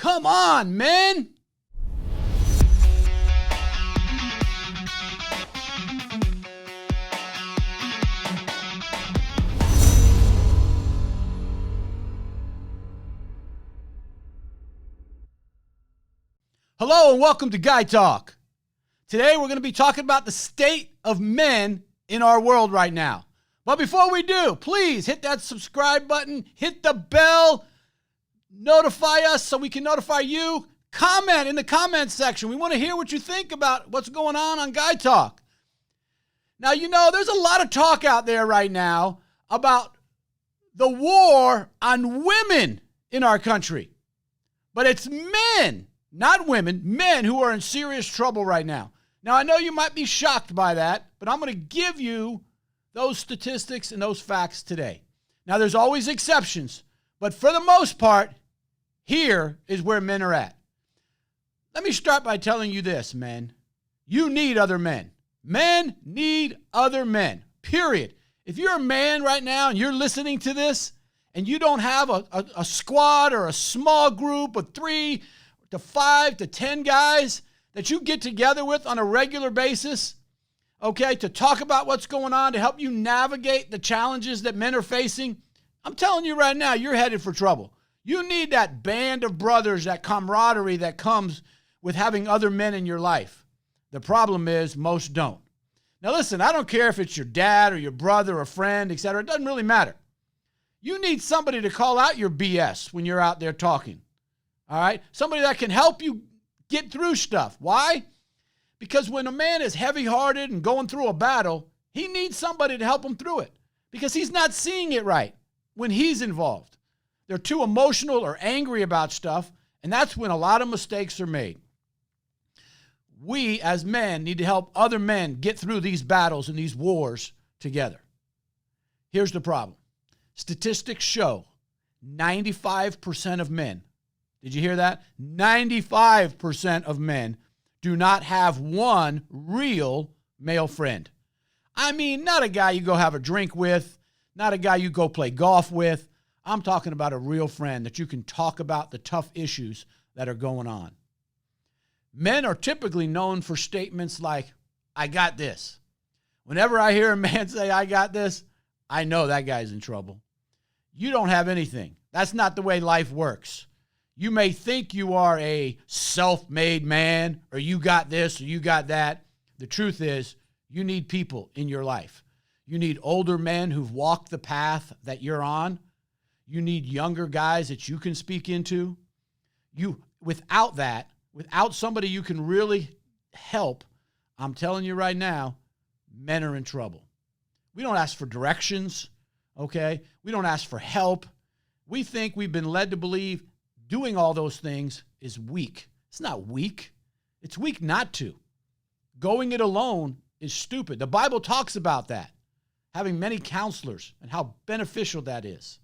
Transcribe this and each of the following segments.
Come on, men. Hello and welcome to Guy Talk. Today we're going to be talking about the state of men in our world right now. But before we do, please hit that subscribe button, hit the bell, notify us so we can notify you. Comment in the comment section. We want to hear what you think about what's going on Guy Talk. Now, you know, there's a lot of talk out there right now about the war on women in our country. But it's men, not women, men who are in serious trouble right now. Now, I know you might be shocked by that, but I'm going to give you those statistics and those facts today. Now, there's always exceptions, but for the most part, here is where men are at. Let me start by telling you this, men. You need other men. Men need other men, period. If you're a man right now and you're listening to this and you don't have a squad or a small group of 3 to 5 to 10 guys that you get together with on a regular basis, okay, to talk about what's going on, to help you navigate the challenges that men are facing, I'm telling you right now, you're headed for trouble. You need that band of brothers, that camaraderie that comes with having other men in your life. The problem is most don't. Now listen, I don't care if it's your dad or your brother or friend, etc. It doesn't really matter. You need somebody to call out your BS when you're out there talking. All right? Somebody that can help you get through stuff. Why? Because when a man is heavy-hearted and going through a battle, he needs somebody to help him through it because he's not seeing it right when he's involved. They're too emotional or angry about stuff, and that's when a lot of mistakes are made. We, as men, need to help other men get through these battles and these wars together. Here's the problem. Statistics show 95% of men, did you hear that? 95% of men do not have one real male friend. I mean, not a guy you go have a drink with, not a guy you go play golf with. I'm talking about a real friend that you can talk about the tough issues that are going on. Men are typically known for statements like, I got this. Whenever I hear a man say, I got this, I know that guy's in trouble. You don't have anything. That's not the way life works. You may think you are a self-made man, or you got this, or you got that. The truth is, you need people in your life. You need older men who've walked the path that you're on. You need younger guys that you can speak into. Without that, without somebody you can really help, I'm telling you right now, men are in trouble. We don't ask for directions, okay? We don't ask for help. We think we've been led to believe doing all those things is weak. It's not weak. It's weak not to. Going it alone is stupid. The Bible talks about that, having many counselors and how beneficial that is.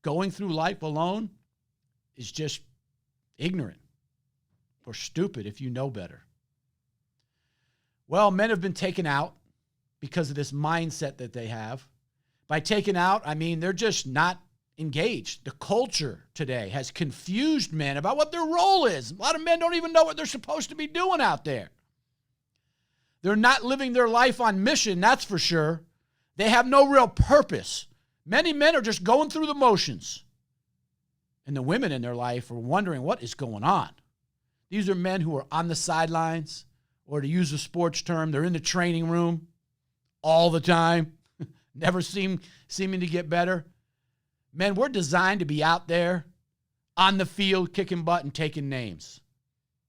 Going through life alone is just ignorant or stupid if you know better. Well, men have been taken out because of this mindset that they have. By taken out, I mean they're just not engaged. The culture today has confused men about what their role is. A lot of men don't even know what they're supposed to be doing out there. They're not living their life on mission, that's for sure. They have no real purpose. Many men are just going through the motions. And the women in their life are wondering what is going on. These are men who are on the sidelines, or to use a sports term, they're in the training room all the time, never seeming to get better. Men, we're designed to be out there on the field, kicking butt and taking names.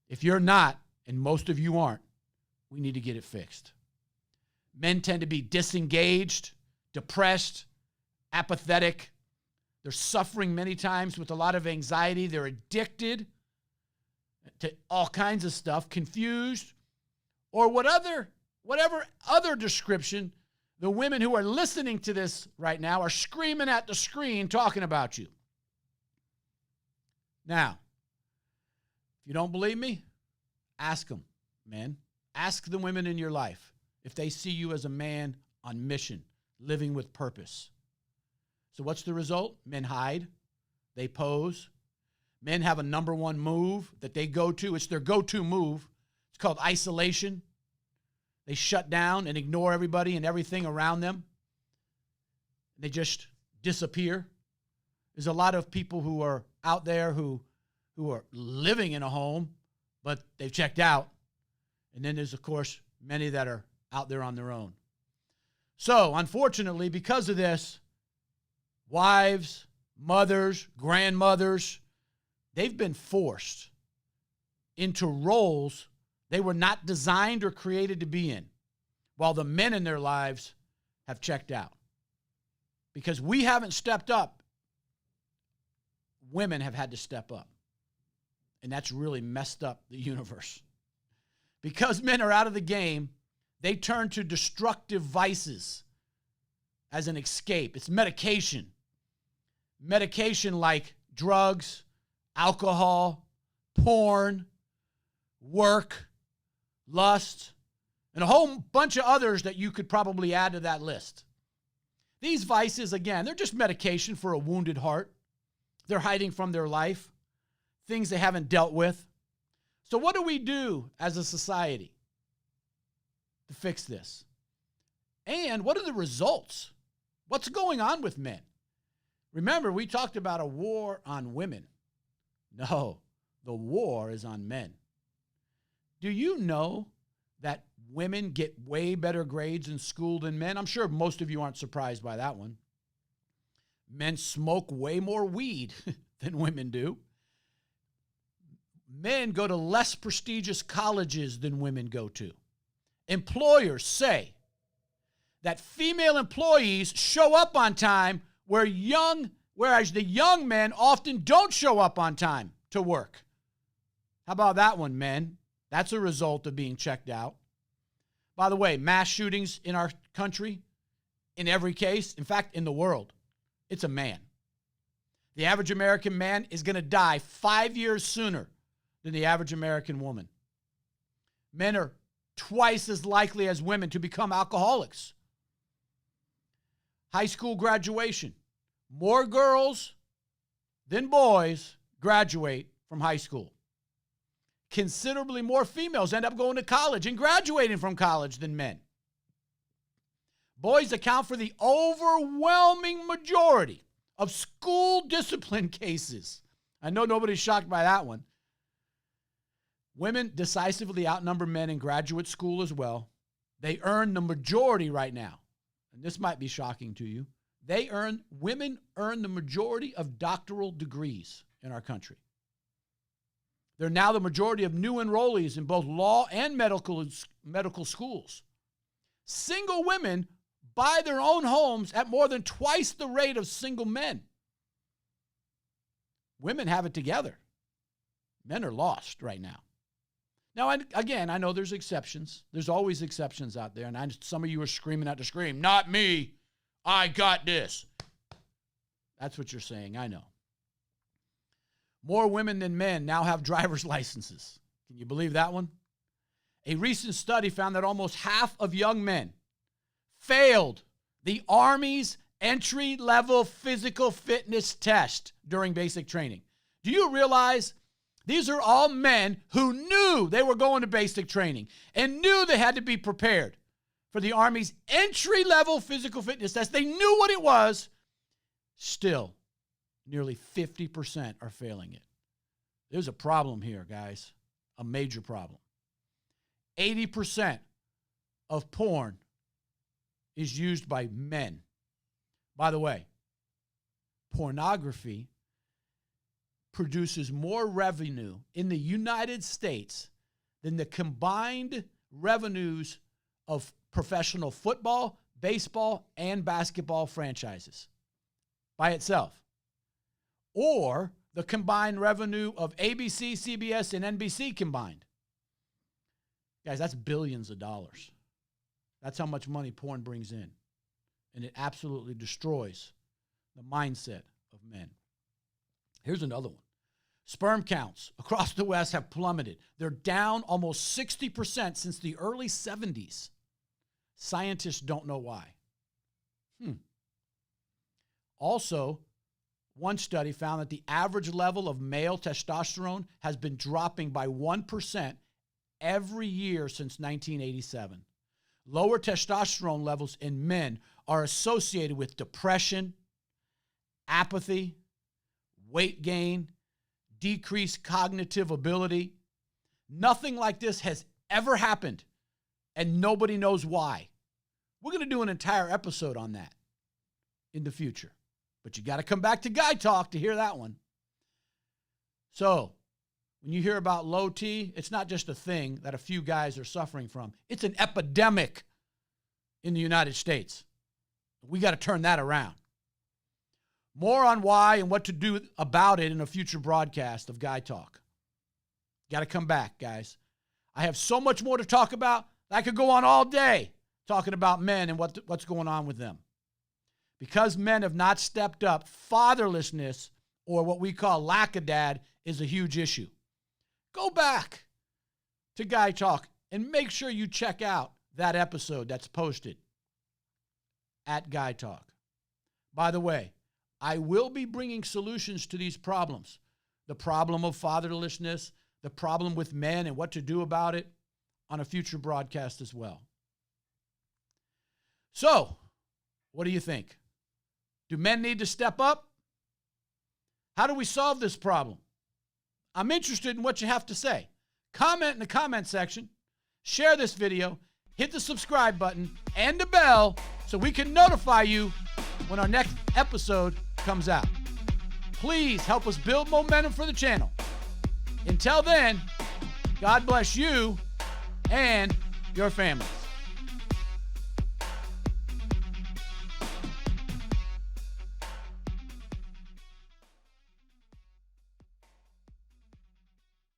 If you're not, and most of you aren't, we need to get it fixed. Men tend to be disengaged, depressed, apathetic. They're suffering many times with a lot of anxiety. They're addicted to all kinds of stuff, confused, or whatever other description the women who are listening to this right now are screaming at the screen talking about you. Now, if you don't believe me, ask them, men. Ask the women in your life if they see you as a man on mission, living with purpose. So what's the result? Men hide. They pose. Men have a number one move that they go to. It's their go-to move. It's called isolation. They shut down and ignore everybody and everything around them. They just disappear. There's a lot of people who are out there who are living in a home, but they've checked out. And then there's, of course, many that are out there on their own. So, unfortunately, because of this, wives, mothers, grandmothers, they've been forced into roles they were not designed or created to be in, while the men in their lives have checked out. Because we haven't stepped up, women have had to step up. And that's really messed up the universe. Because men are out of the game, they turn to destructive vices as an escape. It's medication. Medication like drugs, alcohol, porn, work, lust, and a whole bunch of others that you could probably add to that list. These vices, again, they're just medication for a wounded heart. They're hiding from their life, things they haven't dealt with. So what do we do as a society to fix this? And what are the results? What's going on with men? Remember, we talked about a war on women. No, the war is on men. Do you know that women get way better grades in school than men? I'm sure most of you aren't surprised by that one. Men smoke way more weed than women do. Men go to less prestigious colleges than women go to. Employers say that female employees show up on time whereas the young men often don't show up on time to work. How about that one, men? That's a result of being checked out. By the way, mass shootings in our country, in every case, in fact, in the world, it's a man. The average American man is going to die 5 years sooner than the average American woman. Men are twice as likely as women to become alcoholics. High school graduation. More girls than boys graduate from high school. Considerably more females end up going to college and graduating from college than men. Boys account for the overwhelming majority of school discipline cases. I know nobody's shocked by that one. Women decisively outnumber men in graduate school as well. They earn the majority right now. And this might be shocking to you. Women earn the majority of doctoral degrees in our country. They're now the majority of new enrollees in both law and medical schools. Single women buy their own homes at more than twice the rate of single men. Women have it together. Men are lost right now. Now, again, I know there's exceptions. There's always exceptions out there. And some of you are screaming out to scream, not me. I got this. That's what you're saying. I know. More women than men now have driver's licenses. Can you believe that one? A recent study found that almost half of young men failed the Army's entry-level physical fitness test during basic training. Do you realize these are all men who knew they were going to basic training and knew they had to be prepared for the Army's entry-level physical fitness test? They knew what it was. Still, nearly 50% are failing it. There's a problem here, guys, a major problem. 80% of porn is used by men. By the way, pornography produces more revenue in the United States than the combined revenues of professional football, baseball, and basketball franchises by itself, or the combined revenue of ABC, CBS, and NBC combined. Guys, that's billions of dollars. That's how much money porn brings in. And it absolutely destroys the mindset of men. Here's another one. Sperm counts across the West have plummeted. They're down almost 60% since the early 70s. Scientists don't know why. Also, one study found that the average level of male testosterone has been dropping by 1% every year since 1987. Lower testosterone levels in men are associated with depression, apathy, weight gain, decreased cognitive ability. Nothing like this has ever happened, and nobody knows why. We're going to do an entire episode on that in the future. But you got to come back to Guy Talk to hear that one. So, when you hear about low T, it's not just a thing that a few guys are suffering from. It's an epidemic in the United States. We got to turn that around. More on why and what to do about it in a future broadcast of Guy Talk. Got to come back, guys. I have so much more to talk about. I could go on all day talking about men and what's going on with them. Because men have not stepped up, fatherlessness, or what we call lack of dad, is a huge issue. Go back to Guy Talk and make sure you check out that episode that's posted at Guy Talk. By the way, I will be bringing solutions to these problems. The problem of fatherlessness, the problem with men and what to do about it on a future broadcast as well. So, what do you think? Do men need to step up? How do we solve this problem? I'm interested in what you have to say. Comment in the comment section, share this video, hit the subscribe button and the bell so we can notify you when our next episode comes out. Please help us build momentum for the channel. Until then, God bless you and your families.